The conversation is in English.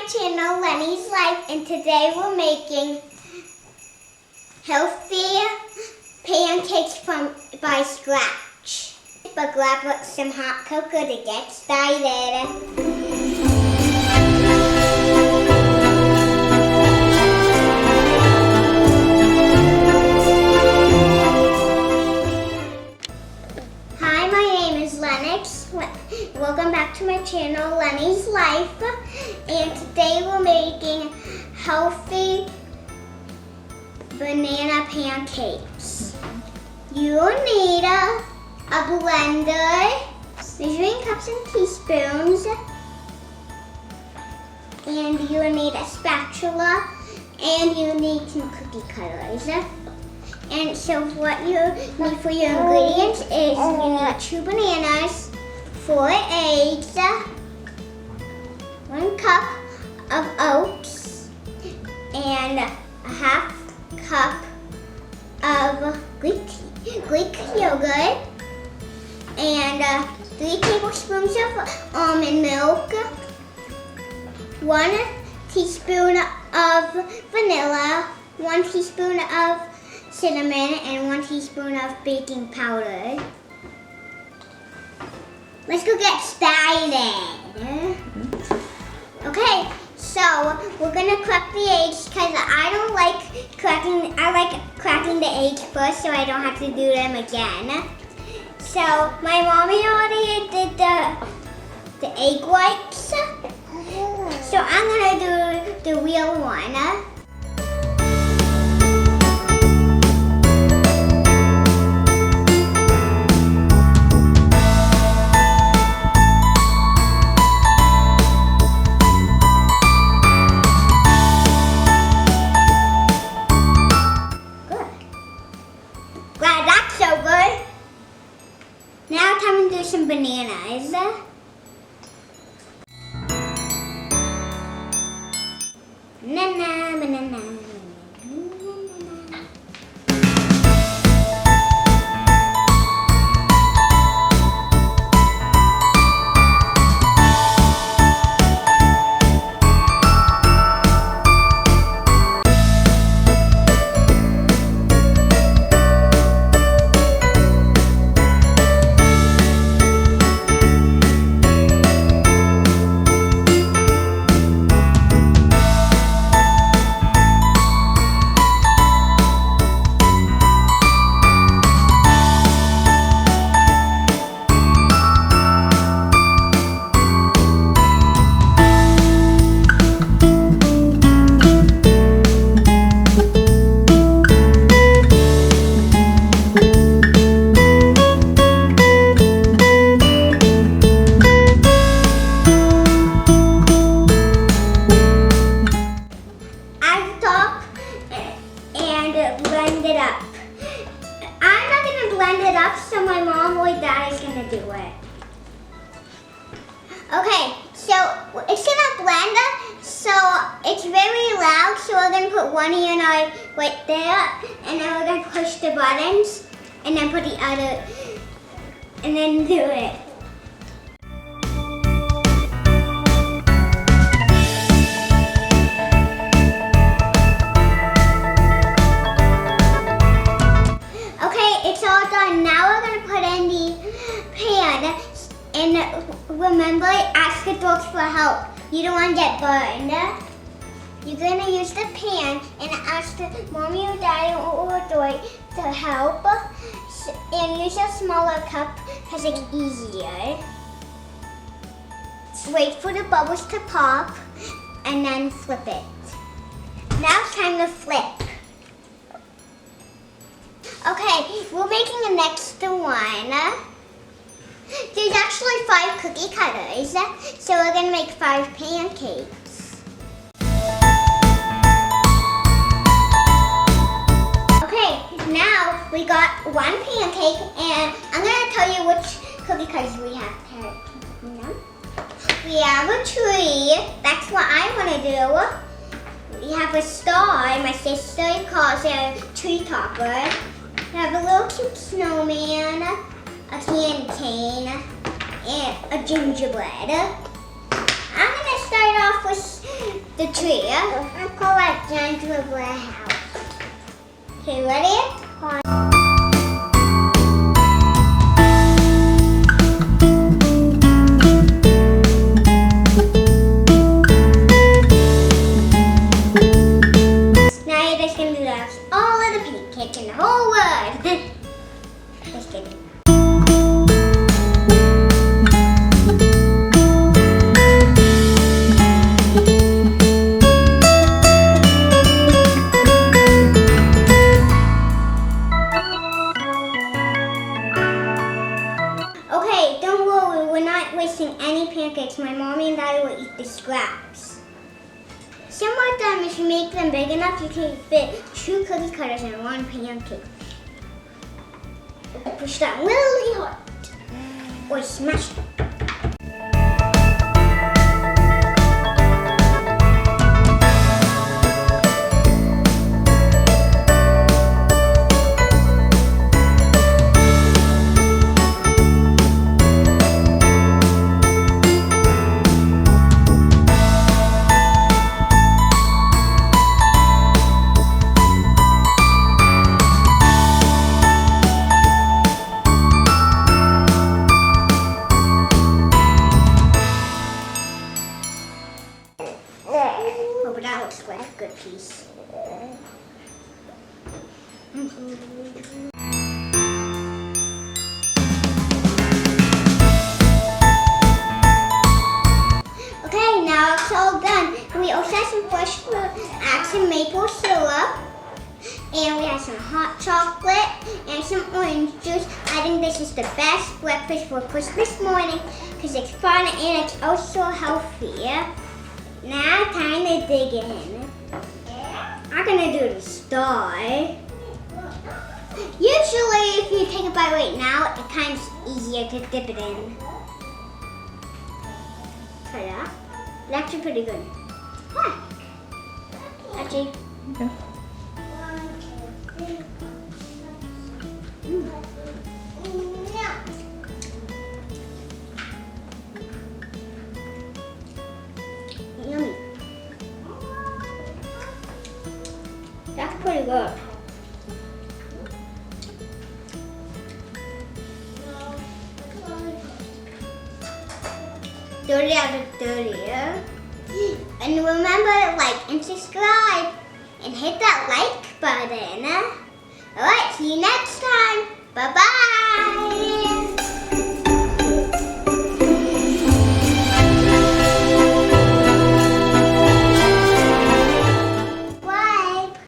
channel, Leni's Life, and today we're making healthy pancakes by scratch. But grab some hot cocoa to get started. Hi, my name is Lennox. Welcome back to my channel, Leni's Life. And today we're making healthy banana pancakes. You need a blender, measuring cups and teaspoons, and you need a spatula, and you need some cookie cutters. And so what you need for your ingredients is you need 2 bananas, 4 eggs, 1 cup of oats, and a half cup of Greek yogurt, and 3 tablespoons of almond milk, 1 teaspoon of vanilla, 1 teaspoon of cinnamon, and 1 teaspoon of baking powder. Let's go get started. Okay, so we're gonna crack the eggs because I don't like cracking. I like cracking the eggs first, so I don't have to do them again. So my mommy already did the egg whites, so I'm gonna do the real one. Now time to do some bananas. Banana. Blend it up. I'm not going to blend it up, so my mom or dad is going to do it. Okay, so it's going to blend, so it's very loud, so we're going to put one ear right there, and then we're going to push the buttons, and then put the other, and then do it. Now we're going to put in the pan, and remember, ask adults for help. You don't want to get burned. You're going to use the pan and ask mommy or daddy or adult to help, and use a smaller cup because it's easier. Wait for the bubbles to pop and then flip it. Now it's time to flip. Okay, we're making the next one. There's actually 5 cookie cutters, so we're going to make 5 pancakes. Okay, now we got 1 pancake, and I'm going to tell you which cookie cutters we have. We have a tree, that's what I want to do. We have a star, my sister calls it a tree topper. We have a little cute snowman, a candy cane, and a gingerbread. I'm going to start off with the tree. I call it gingerbread house. Okay, ready? Now you're just gonna do all of the pancake in the whole world. Just kidding. Okay, don't worry, we're not wasting any pancakes. My mommy and daddy will eat the scraps. Some more time, if you make them big enough, you can fit 2 cookie cutters in one pancake. Push that really hard. Or smash it. Oh, but that looks like a good piece. Okay, now it's all done. We also have some fresh fruit, add some maple syrup, and we have some hot chocolate and some orange juice. I think this is the best breakfast for Christmas morning because it's fun and it's also healthy. Now time to dig in. I'm gonna do the star. Usually if you take a bite right now, it's kind of easier to dip it in. Try that. It's actually pretty good. Actually. Okay. Yummy. That's pretty good. Dirty out of 30. And remember, like and subscribe and hit that like button. Alright, see you next time. Bye-bye.